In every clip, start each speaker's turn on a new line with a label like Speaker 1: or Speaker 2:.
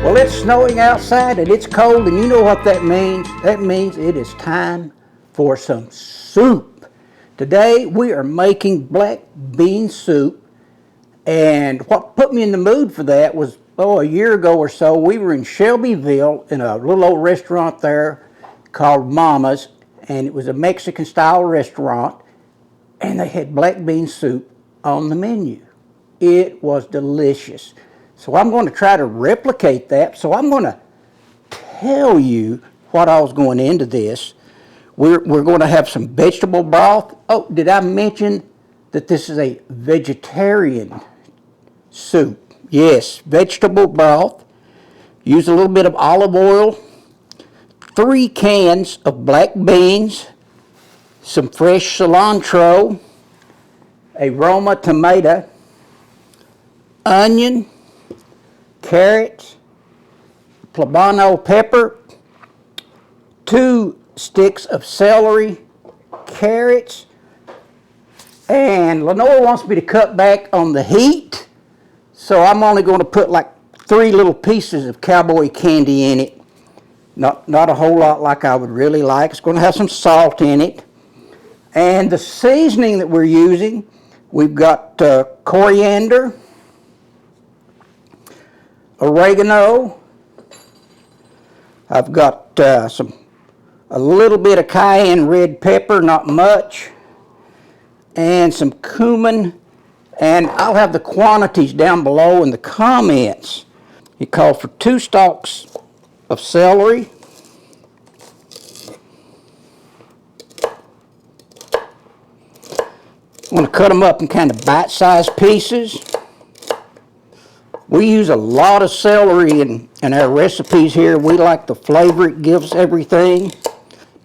Speaker 1: Well, it's snowing outside and it's cold, and you know what that means? That means it is time for some soup. Today we are making black bean soup, and what put me in the mood for that was, a year ago or so, we were in Shelbyville in a little old restaurant there called Mama's, and it was a Mexican style restaurant, and they had black bean soup on the menu. It was delicious. So I'm going to try to replicate that. So I'm going to tell you what I was going into this. We're going to have some vegetable broth. Oh, did I mention that this is a vegetarian soup? Yes, vegetable broth. Use a little bit of olive oil, 3 cans of black beans, some fresh cilantro, a Roma tomato, onion, carrots, poblano pepper, 2 sticks of celery, carrots, and Lenore wants me to cut back on the heat, so I'm only going to put like 3 little pieces of cowboy candy in it. Not a whole lot like I would really like. It's going to have some salt in it. And the seasoning that we're using, we've got coriander, oregano. I've got a little bit of cayenne red pepper, not much, and some cumin, and I'll have the quantities down below in the comments. It calls for 2 stalks of celery, I'm going to cut them up in kind of bite-sized pieces. We use a lot of celery in our recipes here. We like the flavor it gives everything.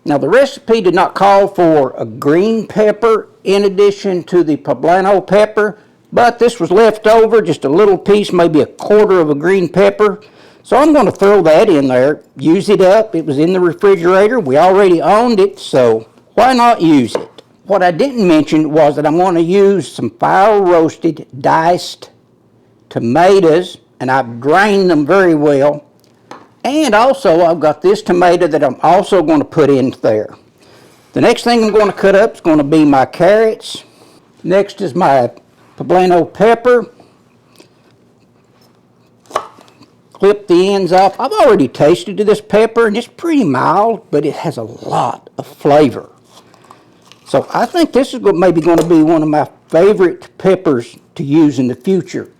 Speaker 1: Now, the recipe did not call for a green pepper in addition to the poblano pepper, but this was left over, just a little piece, maybe a quarter of a green pepper. So I'm going to throw that in there, use it up. It was in the refrigerator. We already owned it, so why not use it? What I didn't mention was that I'm going to use some fire-roasted, diced tomatoes, and I've drained them very well. And also I've got this tomato that I'm also going to put in there. The next thing I'm going to cut up is going to be my carrots. Next is my poblano pepper. Clip the ends off. I've already tasted this pepper and it's pretty mild, but it has a lot of flavor. So I think this is maybe going to be one of my favorite peppers to use in the future.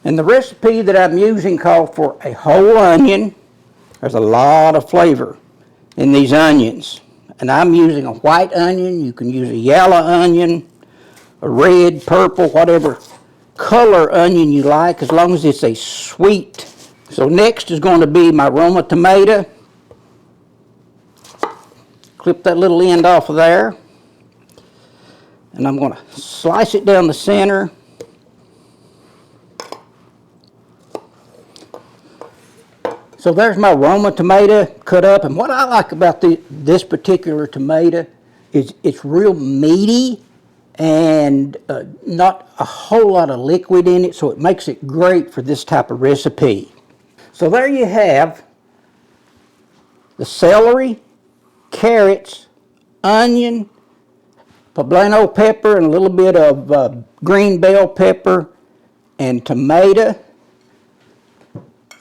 Speaker 1: And the recipe that I'm using calls for a whole onion. There's a lot of flavor in these onions. And I'm using a white onion. You can use a yellow onion, a red, purple, whatever color onion you like, as long as it's a sweet. So next is going to be my Roma tomato. Clip that little end off of there. And I'm going to slice it down the center. So there's my Roma tomato cut up, and what I like about this particular tomato is it's real meaty and not a whole lot of liquid in it, so it makes it great for this type of recipe. So there you have the celery, carrots, onion, poblano pepper, and a little bit of green bell pepper and tomato.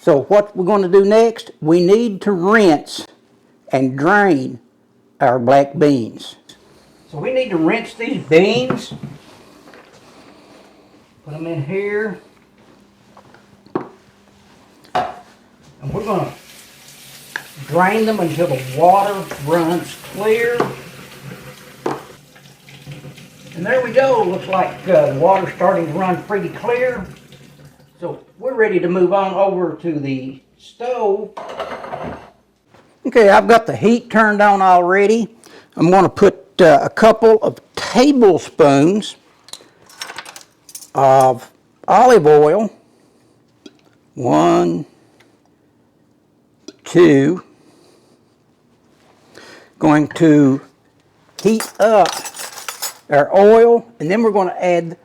Speaker 1: So what we're going to do next, we need to rinse and drain our black beans. So we need to rinse these beans. Put them in here. And we're going to drain them until the water runs clear. And there we go. Looks like the water's starting to run pretty clear. So we're ready to move on over to the stove. Okay, I've got the heat turned on already. I'm going to put a couple of tablespoons of olive oil. 1, 2. Going to heat up our oil, and then we're going to add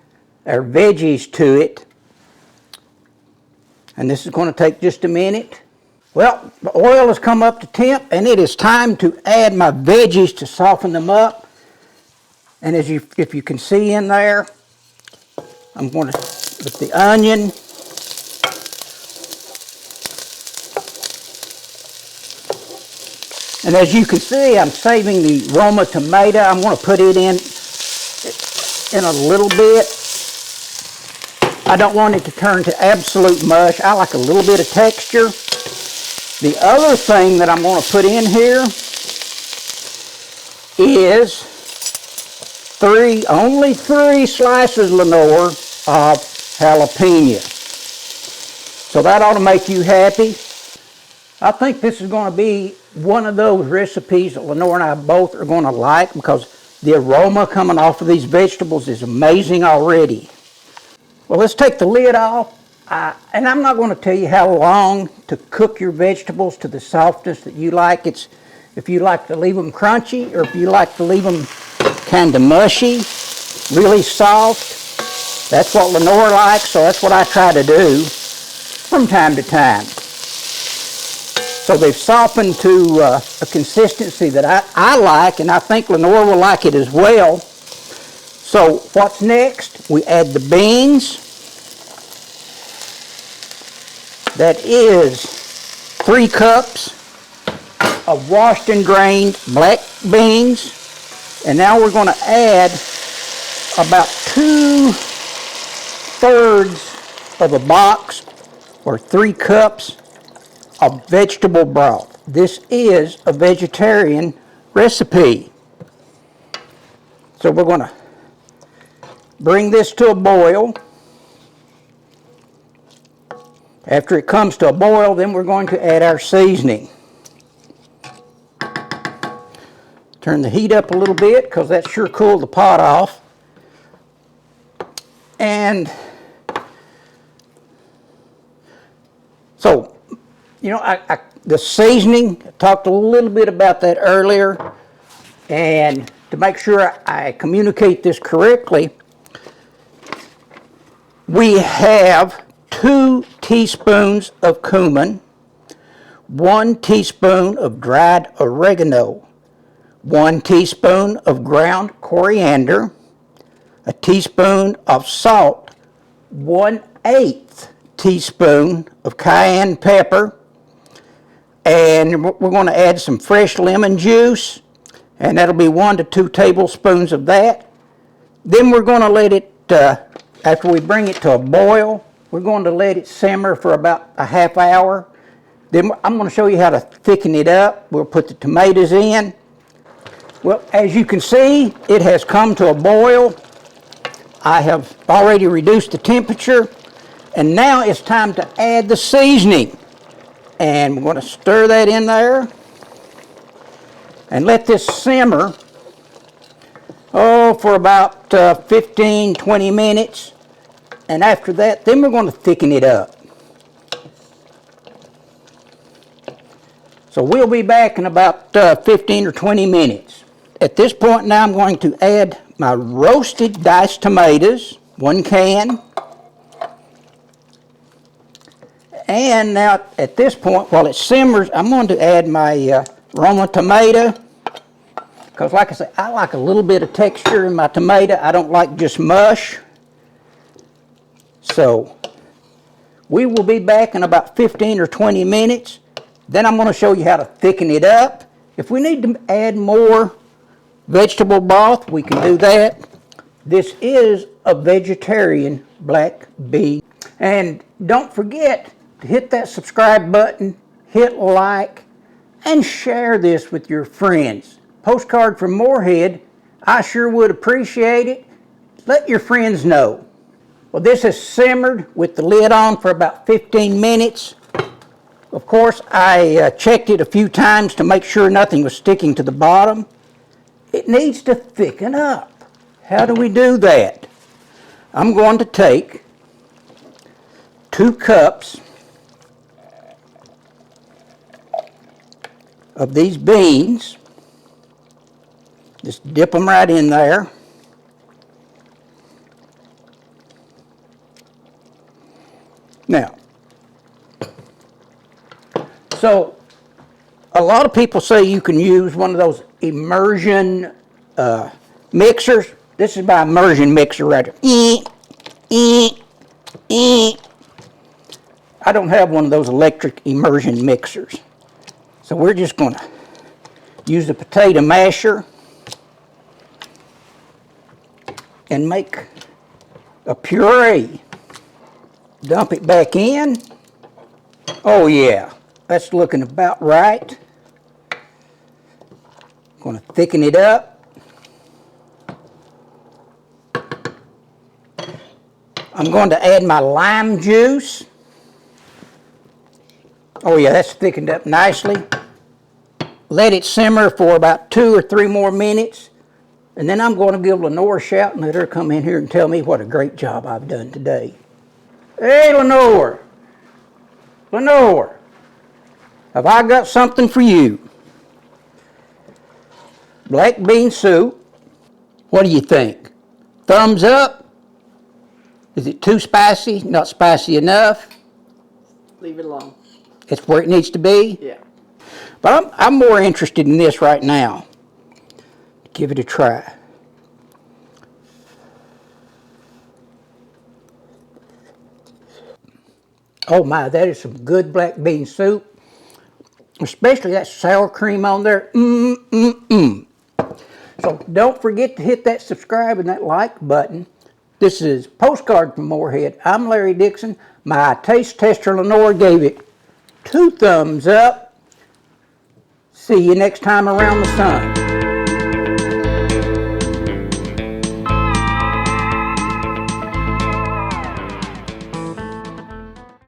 Speaker 1: our veggies to it. And this is going to take just a minute. Well, the oil has come up to temp, and it is time to add my veggies to soften them up. And if you can see in there, I'm going to put the onion, and as you can see, I'm saving the Roma tomato. I'm going to put it in a little bit. I don't want it to turn to absolute mush. I like a little bit of texture. The other thing that I'm going to put in here is only three slices, Lenore, of jalapeno. So that ought to make you happy. I think this is going to be one of those recipes that Lenore and I both are going to like, because the aroma coming off of these vegetables is amazing already. Well, let's take the lid off. And I'm not going to tell you how long to cook your vegetables to the softness that you like. It's if you like to leave them crunchy, or if you like to leave them kind of mushy, really soft. That's what Lenore likes, so that's what I try to do from time to time. So they've softened to a consistency that I like, and I think Lenore will like it as well. So what's next? We add the beans. That is 3 cups of washed and drained black beans. And now we're going to add about 2/3 of a box, or 3 cups of vegetable broth. This is a vegetarian recipe. So we're going to bring this to a boil. After it comes to a boil, then we're going to add our seasoning. Turn the heat up a little bit, because that sure cooled the pot off. And so, you know, the seasoning, I talked a little bit about that earlier. And to make sure I communicate this correctly, we have 2 teaspoons of cumin, 1 teaspoon of dried oregano, 1 teaspoon of ground coriander, a teaspoon of salt, 1/8 teaspoon of cayenne pepper, and we're going to add some fresh lemon juice, and that'll be 1 to 2 tablespoons of that. Then we're going to let it, after we bring it to a boil, we're going to let it simmer for about a half hour. Then I'm going to show you how to thicken it up. We'll put the tomatoes in. Well, as you can see, it has come to a boil. I have already reduced the temperature, and now it's time to add the seasoning. And we're going to stir that in there and let this simmer for about 15-20 minutes. And after that, then we're going to thicken it up. So we'll be back in about 15 or 20 minutes. At this point now, I'm going to add my roasted diced tomatoes, 1 can. And now at this point, while it simmers, I'm going to add my Roma tomato. Because like I said, I like a little bit of texture in my tomato. I don't like just mush. So we will be back in about 15 or 20 minutes. Then I'm going to show you how to thicken it up. If we need to add more vegetable broth, we can do that. This is a vegetarian black bean. And don't forget to hit that subscribe button, hit like, and share this with your friends. Postcard from Moorhead, I sure would appreciate it. Let your friends know. Well, this has simmered with the lid on for about 15 minutes. Of course, I checked it a few times to make sure nothing was sticking to the bottom. It needs to thicken up. How do we do that? I'm going to take 2 cups of these beans. Just dip them right in there. Now, so a lot of people say you can use one of those immersion mixers. This is my immersion mixer right here. I don't have one of those electric immersion mixers. So we're just going to use the potato masher and make a puree. Dump it back in. Oh yeah, that's looking about right. Going to thicken it up. I'm going to add my lime juice. Oh yeah, that's thickened up nicely. Let it simmer for about 2 or 3 more minutes. And then I'm going to give Lenore a shout and let her come in here and tell me what a great job I've done today. Hey, Lenore. Lenore, have I got something for you? Black bean soup. What do you think? Thumbs up? Is it too spicy? Not spicy enough?
Speaker 2: Leave it alone.
Speaker 1: It's where it needs to be?
Speaker 2: Yeah.
Speaker 1: But I'm more interested in this right now. Give it a try. Oh my, that is some good black bean soup. Especially that sour cream on there. So don't forget to hit that subscribe and that like button. This is Postcard from Moorhead. I'm Larry Dixon. My taste tester Lenore gave it 2 thumbs up. See you next time around the sun.